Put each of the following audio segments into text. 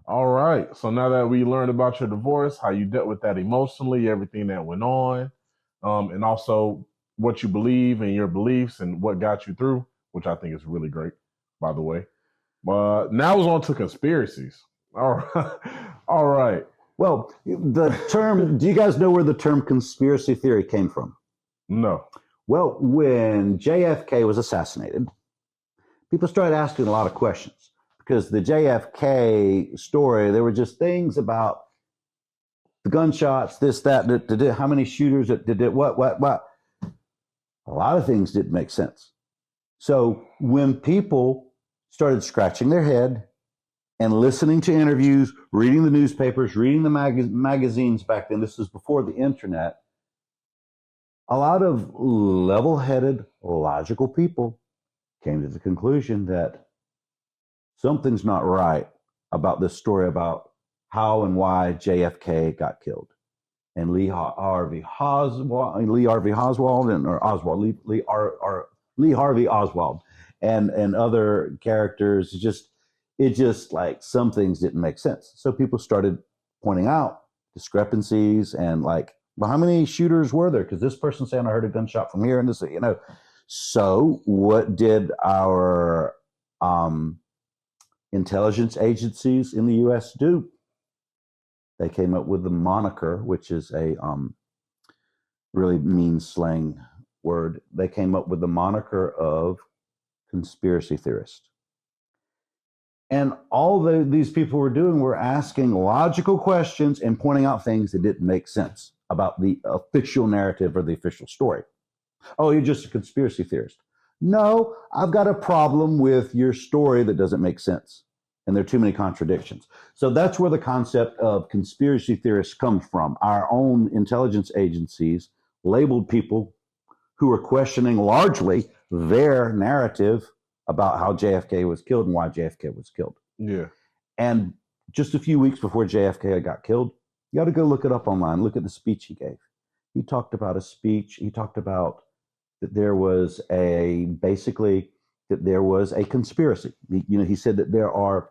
All right. So now that we learned about your divorce, how you dealt with that emotionally, everything that went on, and also what you believe and your beliefs and what got you through, which I think is really great, by the way. Now it's on to conspiracies. All right. All right. Well, the term, do you guys know where the term conspiracy theory came from? No. Well, when JFK was assassinated, people started asking a lot of questions because the JFK story, there were just things about the gunshots, this, that, how many shooters, did it, what. A lot of things didn't make sense. So when people started scratching their head and listening to interviews, reading the newspapers, reading the magazines back then, this was before the internet, a lot of level-headed, logical people came to the conclusion that something's not right about this story about how and why JFK got killed. And Lee Harvey Oswald, and other characters, it just like some things didn't make sense. So people started pointing out discrepancies and like, well, how many shooters were there? Because this person saying I heard a gunshot from here and this, So what did our intelligence agencies in the U.S. do? They came up with the moniker, which is a really mean slang word. They came up with the moniker of conspiracy theorist. And all these people were doing were asking logical questions and pointing out things that didn't make sense about the official narrative or the official story. Oh, you're just a conspiracy theorist. No, I've got a problem with your story that doesn't make sense. And there are too many contradictions. So that's where the concept of conspiracy theorists comes from. Our own intelligence agencies labeled people who were questioning largely their narrative about how JFK was killed and why JFK was killed. Yeah. And just a few weeks before JFK got killed, you ought to go look it up online. Look at the speech he gave. He talked about a speech. He talked about that there was a conspiracy. He said that there are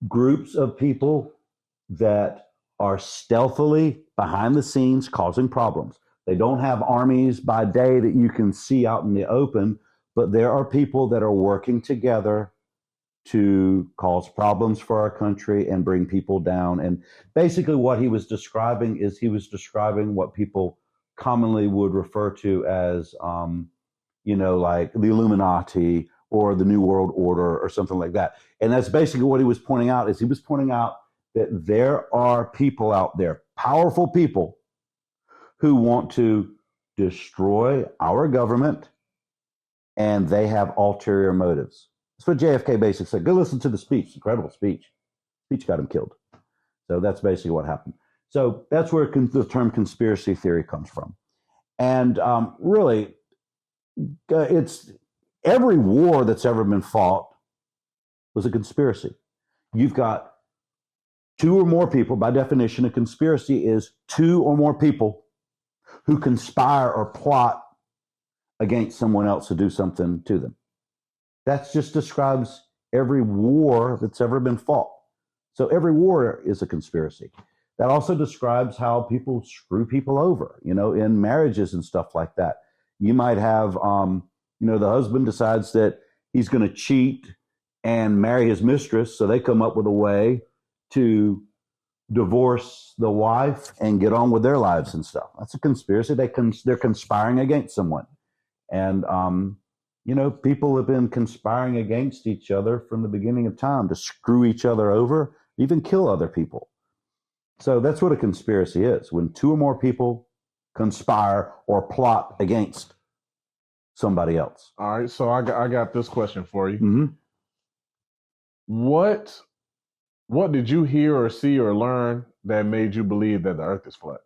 groups of people that are stealthily behind the scenes causing problems. They don't have armies by day that you can see out in the open, but there are people that are working together to cause problems for our country and bring people down. And basically what he was describing what people commonly would refer to as, like the Illuminati or the New World Order or something like that. And that's basically what he was pointing out, that there are people out there, powerful people, who want to destroy our government, and they have ulterior motives. That's what JFK basically said. Go listen to the speech. Incredible speech. Speech got him killed. So that's basically what happened. So that's where the term conspiracy theory comes from. And really, it's every war that's ever been fought was a conspiracy. You've got two or more people. By definition, a conspiracy is two or more people who conspire or plot against someone else to do something to them. That just describes every war that's ever been fought. So every war is a conspiracy. That also describes how people screw people over, in marriages and stuff like that. You might have, the husband decides that he's going to cheat and marry his mistress, so they come up with a way to divorce the wife and get on with their lives and stuff. That's a conspiracy. They're conspiring against someone. And, people have been conspiring against each other from the beginning of time to screw each other over, even kill other people. So that's what a conspiracy is, when two or more people conspire or plot against somebody else. All right. So I got this question for you. Mm-hmm. What did you hear or see or learn that made you believe that the earth is flat?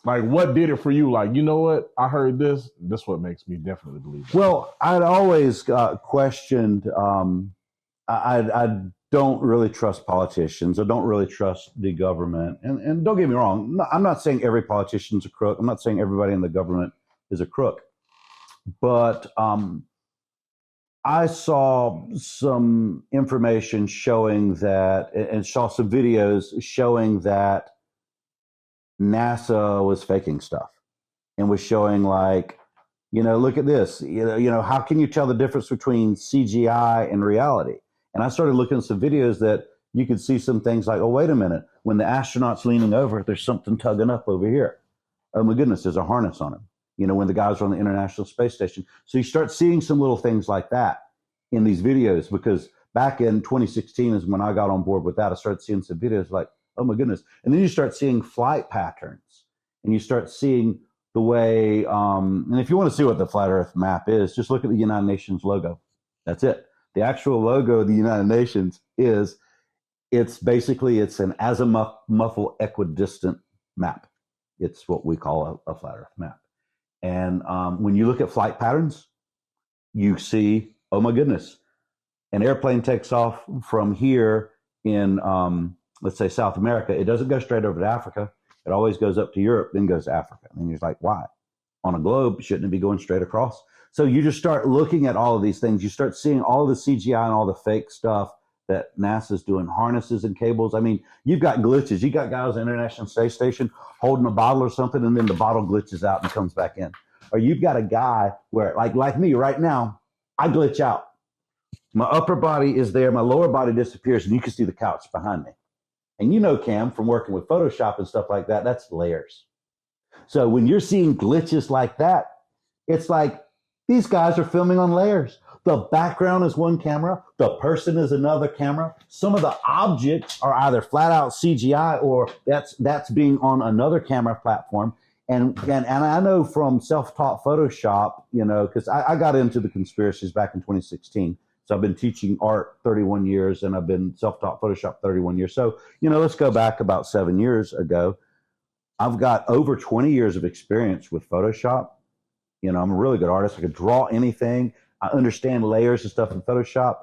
Like, what did it for you? Like, you know what? I heard this. This what makes me definitely believe that. Well, I'd always questioned. I don't really trust politicians. I don't really trust the government. And don't get me wrong. I'm not saying every politician's a crook. I'm not saying everybody in the government is a crook. But I saw some information showing that, and saw some videos showing that NASA was faking stuff and was showing like, look at this. How can you tell the difference between CGI and reality? And I started looking at some videos that you could see some things like, oh, wait a minute. When the astronaut's leaning over, there's something tugging up over here. Oh my goodness, there's a harness on him. When the guys are on the International Space Station. So you start seeing some little things like that in these videos, because back in 2016 is when I got on board with that. I started seeing some videos like, oh my goodness. And then you start seeing flight patterns, and you start seeing the way, and if you want to see what the flat Earth map is, just look at the United Nations logo. That's it. The actual logo of the United Nations it's an azimuthal equidistant map. It's what we call a flat Earth map. And when you look at flight patterns, you see, oh my goodness, an airplane takes off from here in, let's say, South America. It doesn't go straight over to Africa. It always goes up to Europe, then goes to Africa. And you're like, why? On a globe, shouldn't it be going straight across? So you just start looking at all of these things. You start seeing all the CGI and all the fake stuff that NASA's doing, harnesses and cables. I mean, you've got glitches. You got guys on the International Space Station holding a bottle or something, and then the bottle glitches out and comes back in. Or you've got a guy where, like me right now, I glitch out. My upper body is there, my lower body disappears, and you can see the couch behind me. And Cam, from working with Photoshop and stuff like that, that's layers. So when you're seeing glitches like that, it's like these guys are filming on layers. The background is one camera, the person is another camera. Some of the objects are either flat out CGI or that's being on another camera platform. And I know from self-taught Photoshop, because I got into the conspiracies back in 2016. So I've been teaching art 31 years, and I've been self-taught Photoshop 31 years. So, let's go back about 7 years ago. I've got over 20 years of experience with Photoshop. I'm a really good artist. I could draw anything. I understand layers and stuff in Photoshop.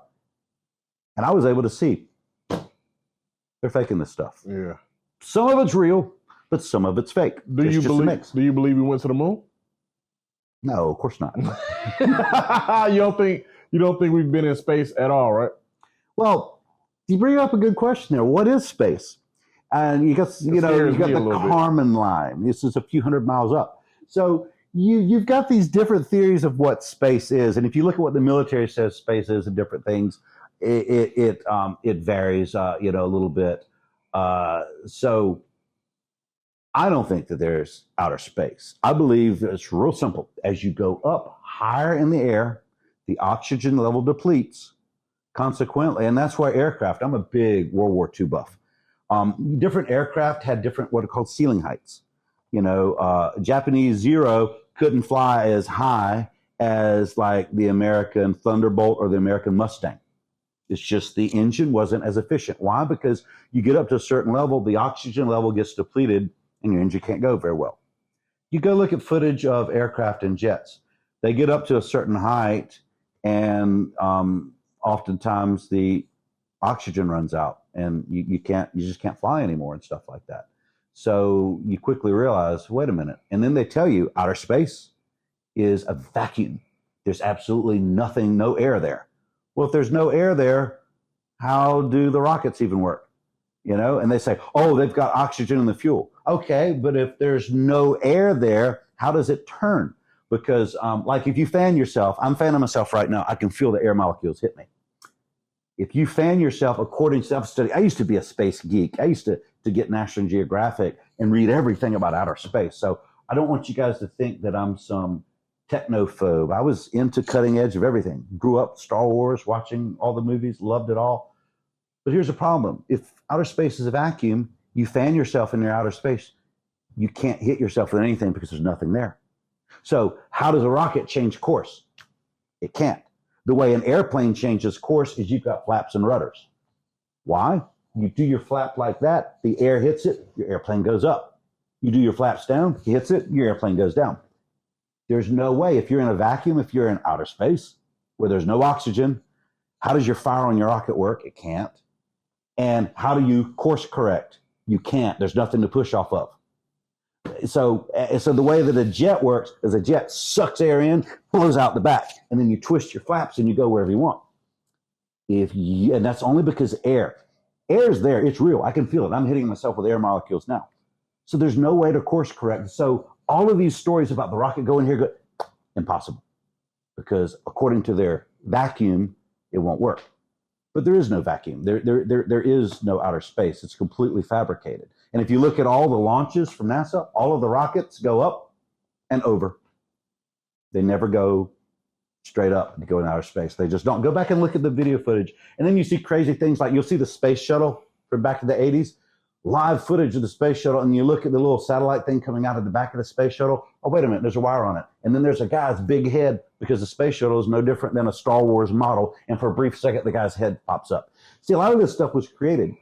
And I was able to see they're faking this stuff. Yeah. Some of it's real, but some of it's fake. Do you believe we went to the moon? No, of course not. You don't think we've been in space at all, right? Well, you bring up a good question there. What is space? And you got the Kármán line. This is a few hundred miles up. So you've got these different theories of what space is, and if you look at what the military says space is and different things, it varies, a little bit. So I don't think that there's outer space. I believe it's real simple. As you go up higher in the air, the oxygen level depletes. Consequently, and that's why aircraft. I'm a big World War II buff. Different aircraft had different what are called ceiling heights. Japanese Zero couldn't fly as high as like the American Thunderbolt or the American Mustang. It's just the engine wasn't as efficient. Why? Because you get up to a certain level, the oxygen level gets depleted, and your engine can't go very well. You go look at footage of aircraft and jets. They get up to a certain height, and oftentimes the oxygen runs out, and you just can't fly anymore and stuff like that. So you quickly realize, wait a minute. And then they tell you outer space is a vacuum. There's absolutely nothing, no air there. Well, if there's no air there, how do the rockets even work? And they say, oh, they've got oxygen in the fuel. Okay, but if there's no air there, how does it turn? Because like if you fan yourself, I'm fanning myself right now, I can feel the air molecules hit me. If you fan yourself according to self-study, I used to be a space geek. I used to get National Geographic and read everything about outer space. So I don't want you guys to think that I'm some technophobe. I was into cutting edge of everything. Grew up Star Wars, watching all the movies, loved it all. But here's a problem. If outer space is a vacuum, you fan yourself in your outer space, you can't hit yourself with anything because there's nothing there. So how does a rocket change course? It can't. The way an airplane changes course is you've got flaps and rudders. Why? You do your flap like that, the air hits it, your airplane goes up. You do your flaps down, it hits it, your airplane goes down. There's no way, if you're in a vacuum, if you're in outer space where there's no oxygen, how does your fire on your rocket work? It can't. And how do you course correct? You can't. There's nothing to push off of. So the way that a jet works is a jet sucks air in, blows out the back, and then you twist your flaps and you go wherever you want. And that's only because air is there. It's real. I can feel it. I'm hitting myself with air molecules now. So there's no way to course correct. So all of these stories about the rocket going here, impossible, because according to their vacuum, it won't work. But there is no vacuum. There is no outer space. It's completely fabricated. And if you look at all the launches from NASA, all of the rockets go up and over. They never go straight up and go in outer space. They just don't. Go back and look at the video footage. And then you see crazy things like you'll see the space shuttle from back in the 80s, live footage of the space shuttle, and you look at the little satellite thing coming out of the back of the space shuttle. Oh, wait a minute, there's a wire on it. And then there's a guy's big head, because the space shuttle is no different than a Star Wars model. And for a brief second, the guy's head pops up. See, a lot of this stuff was created.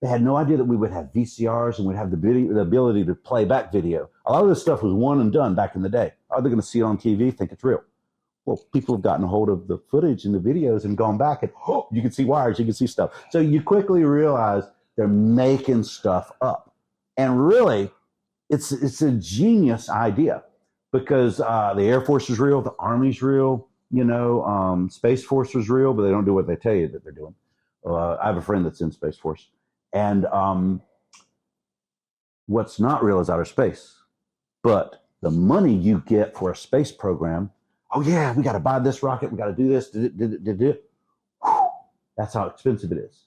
They had no idea that we would have VCRs and we'd have the ability to play back video. A lot of this stuff was one and done back in the day. Are they going to see it on TV, think it's real? Well, people have gotten a hold of the footage and the videos and gone back, and you can see wires, you can see stuff. So you quickly realize they're making stuff up. And really, it's a genius idea, because the Air Force is real, the Army's real, Space Force is real, but they don't do what they tell you that they're doing. I have a friend that's in Space Force. And what's not real is outer space. But the money you get for a space program, oh yeah, we got to buy this rocket, we got to do this, that's how expensive it is.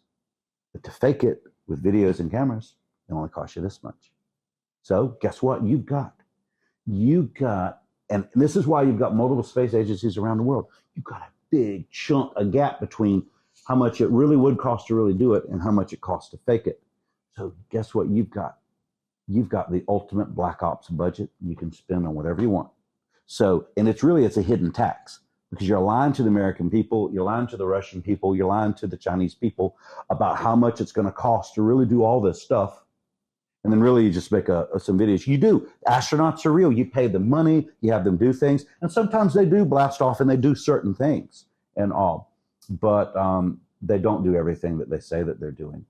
But to fake it with videos and cameras, it only costs you this much. So guess what? You've got, and this is why you've got multiple space agencies around the world. You've got a big chunk, a gap between how much it really would cost to really do it and how much it costs to fake it. So guess what you've got? You've got the ultimate black ops budget you can spend on whatever you want. So, and it's a hidden tax, because you're lying to the American people, you're lying to the Russian people, you're lying to the Chinese people about how much it's going to cost to really do all this stuff. And then really you just make some videos. You do. Astronauts are real. You pay them money, you have them do things. And sometimes they do blast off and they do certain things and all. But they don't do everything that they say that they're doing.